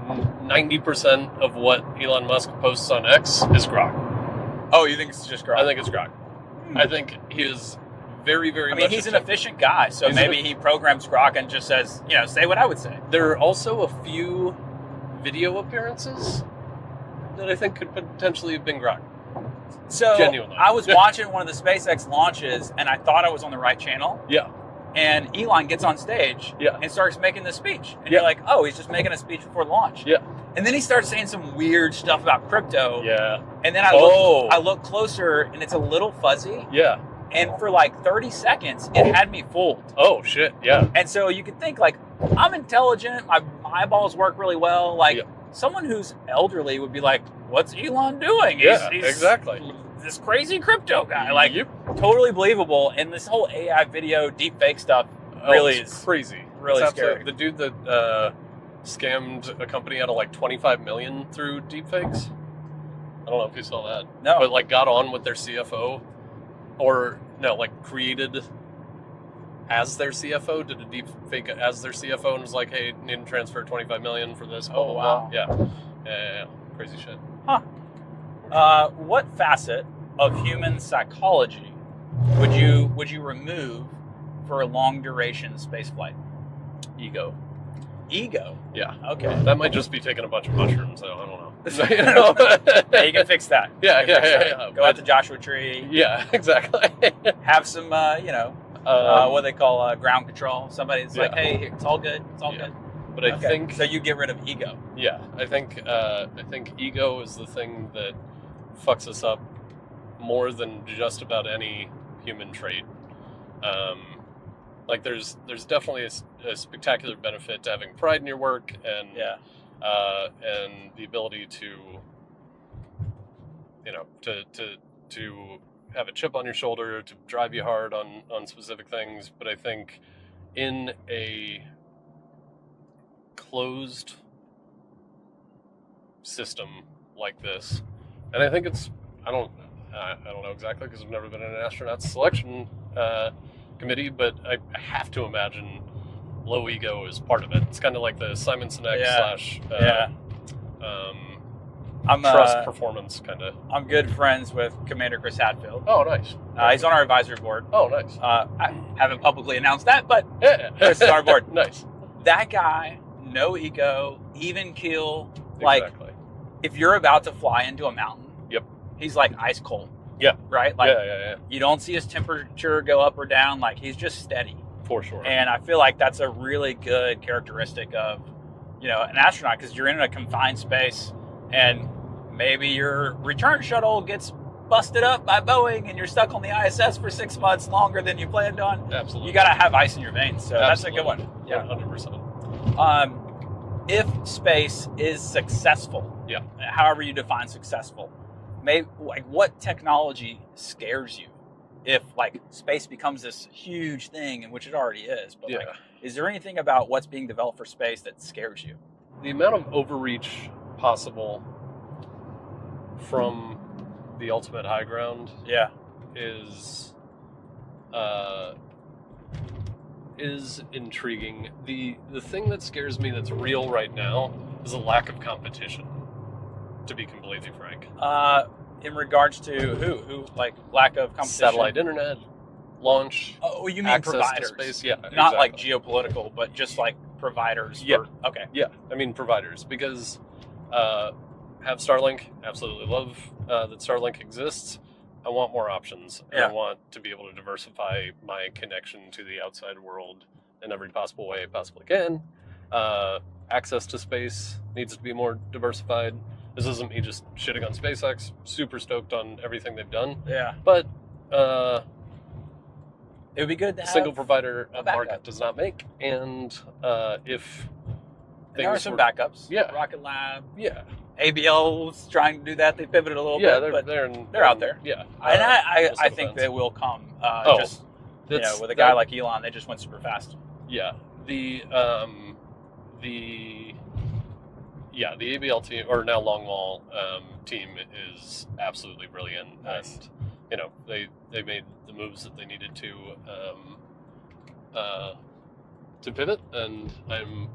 90% of what Elon Musk posts on X is grok. Oh, you think it's just grok? I think it's grok. I think he is very, very much... he's an efficient guy, so maybe he programs grok and just says, say what I would say. There are also a few video appearances that I think could potentially have been grok. So genuinely. I was watching one of the SpaceX launches, and I thought I was on the right channel. Yeah. And Elon gets on stage and starts making the speech. And you're like, oh, he's just making a speech before launch. Yeah. And then he starts saying some weird stuff about crypto. Yeah. And then I look closer, and it's a little fuzzy. Yeah. And for like 30 seconds, it had me fooled. Oh, shit, yeah. And so you could think, like, I'm intelligent, my eyeballs work really well. Like, someone who's elderly would be like, what's Elon doing? He's exactly. This crazy crypto guy. Like, totally believable. And this whole AI video deepfake stuff really is crazy. Really scary. The dude that scammed a company out of like 25 million through deepfakes. I don't know if you saw that. No. But like got on with their CFO, or no, like created as their CFO, did a deepfake as their CFO, and was like, "Hey, need to transfer 25 million for this." Oh, wow. Yeah. Crazy shit. Huh. What facet of human psychology would you remove for a long duration space flight? Ego. Ego? Yeah. Okay. That might just be taking a bunch of mushrooms, though. I don't know. Yeah, you can fix that. Yeah. Go out to Joshua Tree. Yeah, exactly. Have some, what they call ground control. Somebody's like, hey, it's all good. It's all good. But I think so. You get rid of ego. Yeah, I think ego is the thing that fucks us up more than just about any human trait. Like there's definitely a spectacular benefit to having pride in your work and the ability to have a chip on your shoulder to drive you hard on specific things. But I think in a closed system like this, and I think I don't know exactly because I've never been in an astronaut selection committee, but I have to imagine low ego is part of it. It's kind of like the Simon Sinek trust performance kind of. I'm good friends with Commander Chris Hadfield. Oh, nice. He's on our advisory board. Oh, nice. I haven't publicly announced that, but Chris is on our board. Nice. That guy, no ego, even keel. Exactly. Like, if you're about to fly into a mountain, he's like ice cold. Yeah. Right? Like, yeah. You don't see his temperature go up or down. Like, he's just steady. For sure. And I feel like that's a really good characteristic of, an astronaut, because you're in a confined space and maybe your return shuttle gets busted up by Boeing and you're stuck on the ISS for 6 months longer than you planned on. Absolutely. You got to have ice in your veins. So that's a good one. Yeah, 100%. If space is successful, however you define successful, what technology scares you? If space becomes this huge thing, in which it already is, but is there anything about what's being developed for space that scares you? The amount of overreach possible from the ultimate high ground, is intriguing. The thing that scares me that's real right now is a lack of competition. To be completely frank. In regards to who lack of competition? Satellite internet, launch. Oh, you mean access providers? To space? Yeah, not like geopolitical, but just like providers. Okay. Yeah, I mean providers, because have Starlink. Absolutely love that Starlink exists. I want more options. And I want to be able to diversify my connection to the outside world in every possible way I possibly can. Access to space needs to be more diversified. This isn't me just shitting on SpaceX. Super stoked on everything they've done. Yeah. But it would be good to have single provider a market does not make. And if there are some backups. Yeah. Rocket Lab. Yeah. ABL's trying to do that. They pivoted a little bit. Yeah, they're out there. Yeah. And I think they will come. With a guy like Elon, they just went super fast. Yeah. the ABL team, or now Longwall team, is absolutely brilliant. Nice. And they made the moves that they needed to pivot, and I'm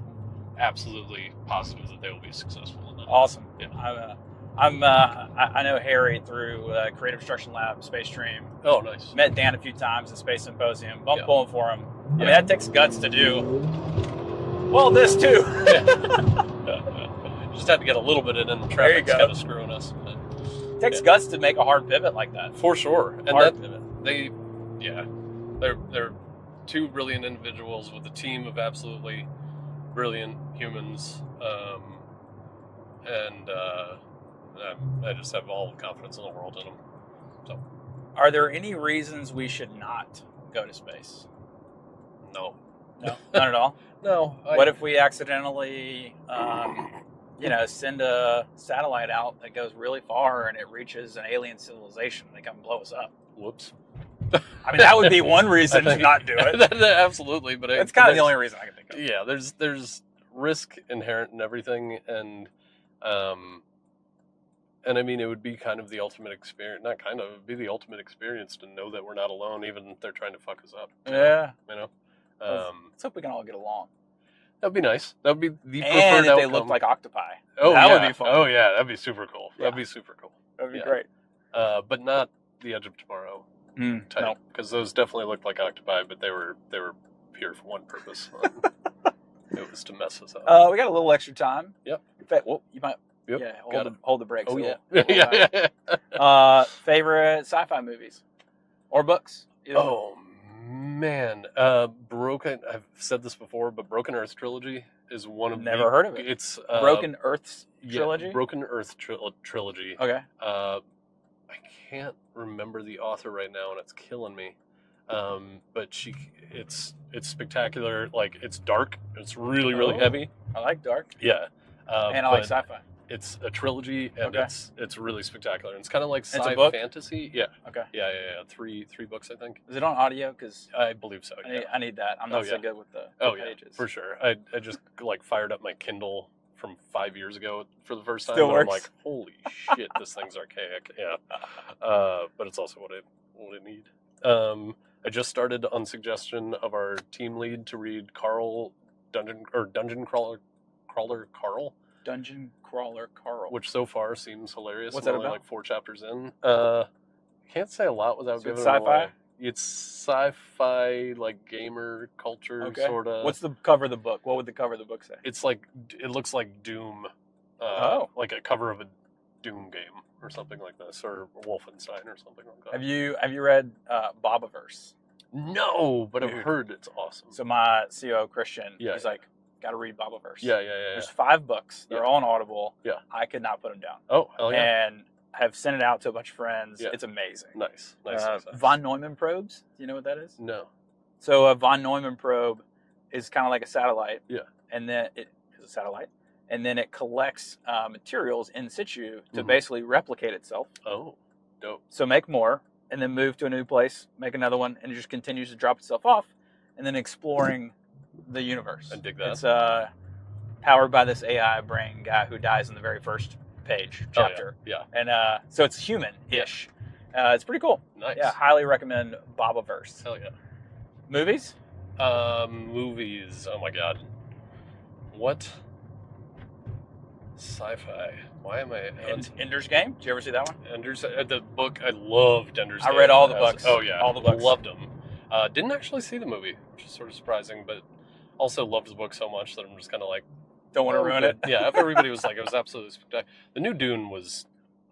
absolutely positive that they will be successful in that. Awesome. Yeah. I know Harry through Creative Destruction Lab, Space Stream. Oh, nice. Met Dan a few times at Space Symposium. Bump Yeah. pulling for him. I mean, Yeah. that takes guts to do. Well, this too. Just had to get a little bit in, and the There you traffic's go. kind of screwing us. But, It takes guts to make a hard pivot like that. for sure. And Hard pivot. they're two brilliant individuals with a team of absolutely brilliant humans, and I just have all the confidence in the world in them. So, Are there any reasons we should not go to space? no, No, not at all. no. What if we accidentally, send a satellite out that goes really far and it reaches an alien civilization and they come and blow us up? Whoops. I mean, that would be one reason to think- not do it. Absolutely, but That's kind of the only reason I can think of. Yeah, there's risk inherent in everything, and I mean, it would be kind of the ultimate experience. Not kind of, it would be the ultimate experience to know that we're not alone, even if they're trying to fuck us up. Yeah. You know, Let's hope we can all get along. that'd be nice. That'd be the preferred And if outcome. they looked like octopi. Oh, that yeah. would be fun. Oh yeah, that'd be super cool. Yeah. That'd be super cool. That would be Yeah. great. But not the Edge of Tomorrow type, No. because those definitely looked like octopi, but they were here for one purpose. It was to mess us up. We got a little extra time. Yep. In fact, well, you might. Yep. Yeah. Got it. Hold the brakes. Oh a yeah. little- Yeah. Favorite sci-fi movies or books? Either one. Oh man, Broken. I've said this before, but Broken Earth trilogy is one of Never heard of it. It's Broken Earth's yeah, trilogy. Broken Earth trilogy. Okay. I can't remember the author right now, and it's killing me. But it's spectacular. Like, it's dark. It's really Oh. heavy. I like dark, Yeah. and I like but sci-fi. it's a trilogy, and Okay. it's really spectacular. And it's kind of like It's a sci book? fantasy. Yeah. Okay. Yeah. Three books, I think. Is it on audio? Because I believe so. Yeah. I need that. I'm not Oh, so yeah. good with the Oh yeah, pages. for sure. I just like fired up my Kindle from 5 years ago for the first time. Still and I'm works. like, holy shit, this thing's archaic. Yeah. But it's also what I need. I just started on suggestion of our team lead to read Dungeon Crawler Carl, Dungeon Crawler Carl. which so far seems hilarious. What's I'm that only about? like 4 chapters in. Can't say a lot without So it's giving it sci-fi? away. It's sci-fi, like gamer culture, Okay. sort of. What's the cover of the book? What would the cover of the book say? It's like, it looks like Doom, like a cover of a Doom game or something like this, or Wolfenstein or something like that. Have you read Bobaverse? No, but I've Dude. heard it's awesome. So my CO Christian, Yeah, he's yeah. like, got to read Bobaverse. Yeah. There's 5 books. They're Yeah. all on Audible. Yeah. I could not put them down. Oh, hell yeah. And have sent it out to a bunch of friends. Yeah. It's amazing. Nice. Nice. Von Neumann probes. Do you know what that is? No. So a von Neumann probe is kind of like a satellite. Yeah. And then it is a satellite. And then it collects materials in situ to Mhm. basically replicate itself. Oh, dope. So make more, and then move to a new place, make another one, and it just continues to drop itself off, and then exploring the universe. I dig that. It's powered by this AI brain guy who dies in the very first chapter. Oh, yeah. And so it's human-ish. It's pretty cool. Nice. Yeah, highly recommend Bobaverse. Hell yeah. Movies? Movies. Oh my god. What? Sci-fi. Why am I? Ender's Game? Did you ever see that one? Ender's the book. I loved Ender's I Game. read all the It has- books. Oh yeah, All the books. Loved them. Didn't actually see the movie, which is sort of surprising, but also loved the book so much that I'm just kind of like, Don't want to oh, ruin good. it. Yeah, everybody was like, it was absolutely spectacular. The new Dune was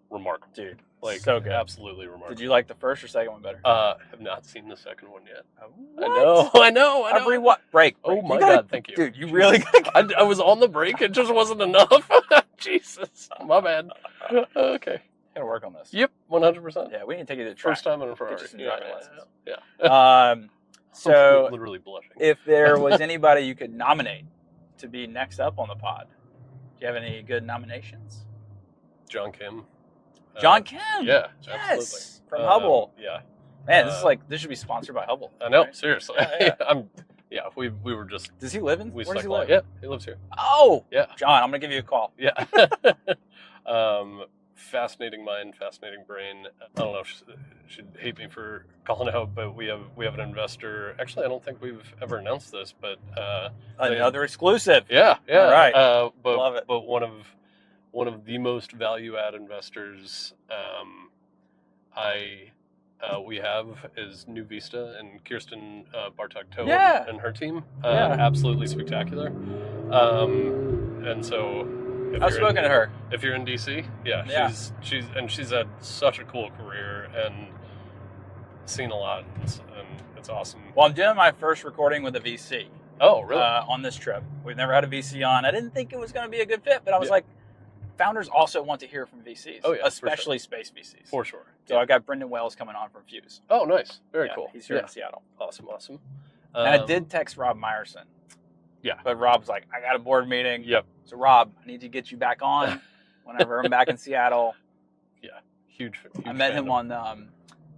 remarkable. Dude, Like, so good. absolutely remarkable. Did you like the first or second one better? Have not seen the second one yet. What? I know. Every what? Break. Oh break. my You gotta- God, thank you. Dude, you really gotta I was on the break. It just wasn't enough. Jesus, my bad. Okay. gotta work on this. Yep, 100%. Yeah, we need to take you to the track. First time in a Ferrari. you some Yeah, driving yeah, lessons. yeah. So literally blushing. if there was anybody you could nominate to be next up on the pod, do you have any good nominations? John Kim. John Kim. Yeah, Yes. From Hubble. Yeah, Man, this should be sponsored by Hubble. I know. right? Seriously, Yeah, yeah. Yeah, we were just Does he live in? we Where does he stuck live? Yeah, he lives here. Oh, Yeah, John, I'm gonna give you a call. yeah. Fascinating mind, fascinating brain. I don't know if she'd hate me for calling out, but we have an investor. Actually, I don't think we've ever announced this, but Another exclusive. yeah. All right. But Love it. But one of the most value add investors we have is New Vista and Kirsten Bartok-Toe Yeah. and her team. Yeah. Absolutely spectacular. And so I've spoken to her. If you're in DC, Yeah. she's had such a cool career and seen a lot, and it's awesome. Well, I'm doing my first recording with a VC. Oh, really? On this trip. We've never had a VC on. I didn't think it was going to be a good fit, but I was like, founders also want to hear from VCs, especially space VCs. For sure. So I've got Brendan Wells coming on from Fuse. Oh, nice. Very cool. He's here in Seattle. Awesome. And I did text Rob Meyerson. Yeah. But Rob's like, I got a board meeting. Yep. So Rob, I need to get you back on whenever I'm back in Seattle. Yeah. Huge I met him on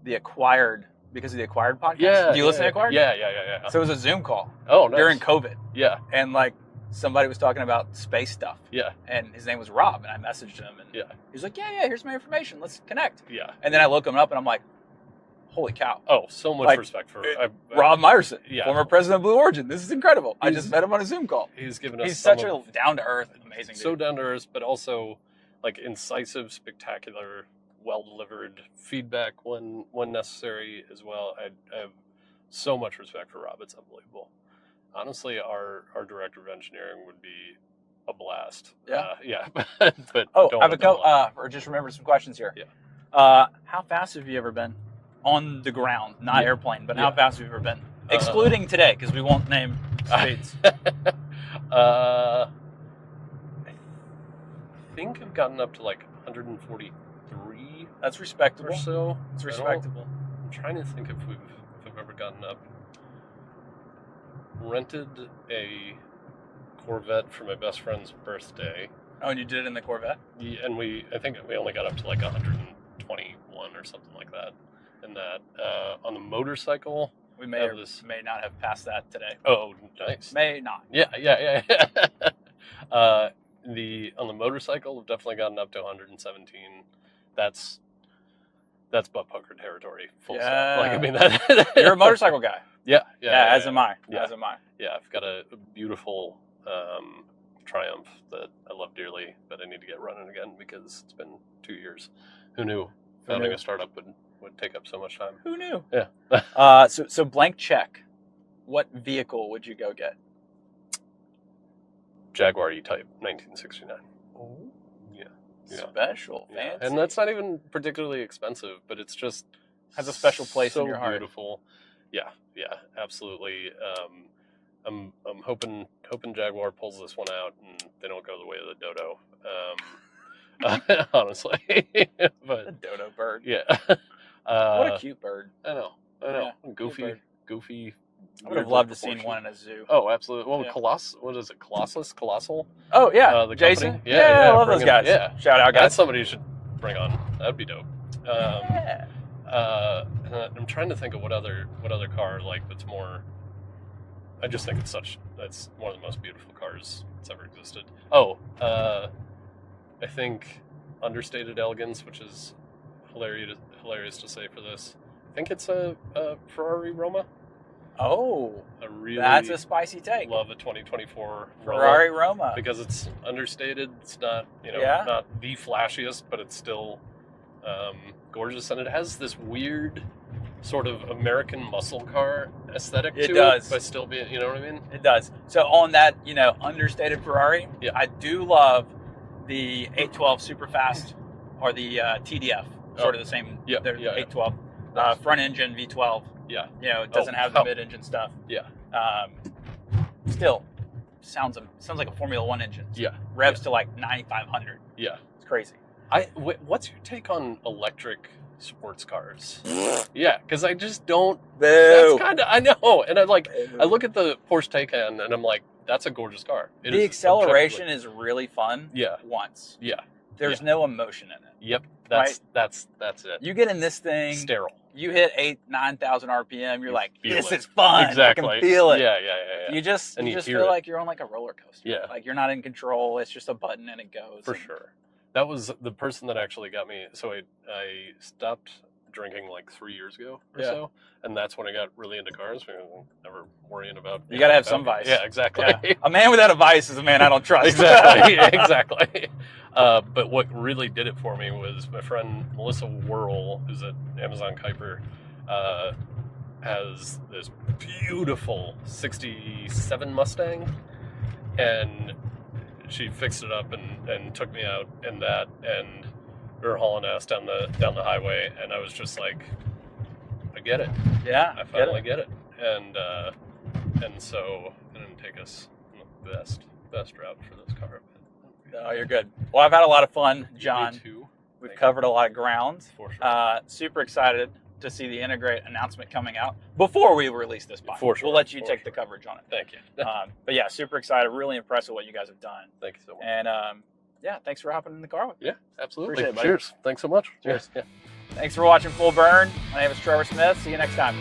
the Acquired, because of the Acquired podcast. Yeah. Do you listen to Acquired? Yeah. So it was a Zoom call. Oh, nice. During COVID. Yeah. And like somebody was talking about space stuff. Yeah. And his name was Rob, and I messaged him, and he's like, yeah, here's my information. Let's connect. Yeah. And then I look him up, and I'm like, holy cow. Oh, so much respect for Rob Meyerson, yeah. former president of Blue Origin. This is incredible. I just met him on a Zoom call. He's given us He's such a down-to-earth, amazing dude. So down-to-earth, but also like incisive, spectacular, well-delivered feedback when necessary as well. I have so much respect for Rob. It's unbelievable. Honestly, our director of engineering would be a blast. Yeah. But I have a couple. Or just remember some questions here. Yeah. How fast have you ever been on the ground, not airplane, but how fast have you ever been, excluding today, because we won't name speeds? I think I've gotten up to like 143. That's respectable. Or so. It's respectable. I'm trying to think if I've ever gotten up. Rented a Corvette for my best friend's birthday. Oh, and you did it in the Corvette? Yeah, and I think we only got up to like 121 or something like that. And that on the motorcycle, we may not have passed that today. Oh, nice. May not. Yeah. On the motorcycle, I've definitely gotten up to 117. That's butt pucker territory. Full stop. Like, I mean, that you're a motorcycle guy. Yeah. As am I. Yeah. As am I. Yeah, I've got a beautiful Triumph that I love dearly, but I need to get running again because it's been 2 years. Who knew founding a startup would take up so much time? Who knew? Yeah. So blank check. What vehicle would you go get? Jaguar E-Type 1969. Oh. Yeah. Special, fancy. And that's not even particularly expensive, but it's just has a special place so in your heart. Beautiful. Yeah, absolutely. I'm hoping Jaguar pulls this one out and they don't go the way of the dodo. Honestly, but the dodo bird. Yeah. What a cute bird. I know. Yeah, Goofy. I would have loved to seen one in a zoo. Oh, absolutely. Well, what is it? Colossal? Oh, yeah. The Jason? Company? Yeah, I love those guys. Yeah. Shout out, guys. That's somebody you should bring on. That'd be dope. Yeah. I'm trying to think of what other car that's more. I just think that's one of the most beautiful cars that's ever existed. Oh, I think understated elegance, which is hilarious to say for this. I think it's a Ferrari Roma. Oh, really that's a spicy take. Love a 2024 Ferrari Roma because it's understated. It's not not the flashiest, but it's still gorgeous, and it has this weird sort of American muscle car aesthetic to it, but still being, you know what I mean? It does. So on that, understated Ferrari, I do love the 812 Superfast or the TDF, sort of the same. Yeah, they're 812 front engine V12. Yeah, it doesn't have the mid-engine stuff. Yeah, still sounds like a Formula One engine. Yeah, revs to like 9,500. Yeah, it's crazy. What's your take on electric sports cars? Yeah, because I just don't. Boo. That's I know, and I look at the Porsche Taycan, and I'm like, that's a gorgeous car. The acceleration is really fun. Yeah. Once. Yeah. There's no emotion in it. Yep. That's it. You get in this thing. Sterile. you hit 9,000 RPM, you're like, feel this it. is fun. Exactly. I can feel it. Yeah. You just And you hear feel it. like you're on like a roller coaster. Yeah. Like you're not in control. It's just a button and it goes. For sure. That was the person that actually got me. So I stopped drinking like 3 years ago or so, and that's when I got really into cars. Never worrying about. You got to have some vice. Yeah, exactly. Yeah. A man without a vice is a man I don't trust. Exactly. Exactly. But what really did it for me was my friend Melissa Whirl, who's at Amazon Kuiper, has this beautiful '67 Mustang, and she fixed it up and took me out in that, and we were hauling ass down the highway, and I was just like, I get it. Yeah, I finally get it. And so it didn't take us the best route for this car. No, you're good. Well, I've had a lot of fun, John. Me too. We've covered a lot of ground. For sure. Super excited to see the Integrate announcement coming out before we release this bike. For sure. We'll let you take the coverage on it. Thank you. But yeah, super excited. Really impressed with what you guys have done. Thank you so much. And yeah, thanks for hopping in the car with me. Yeah, absolutely. Appreciate it, buddy. Cheers. Thanks so much. Cheers. Yeah. Thanks for watching Full Burn. My name is Trevor Smith. See you next time.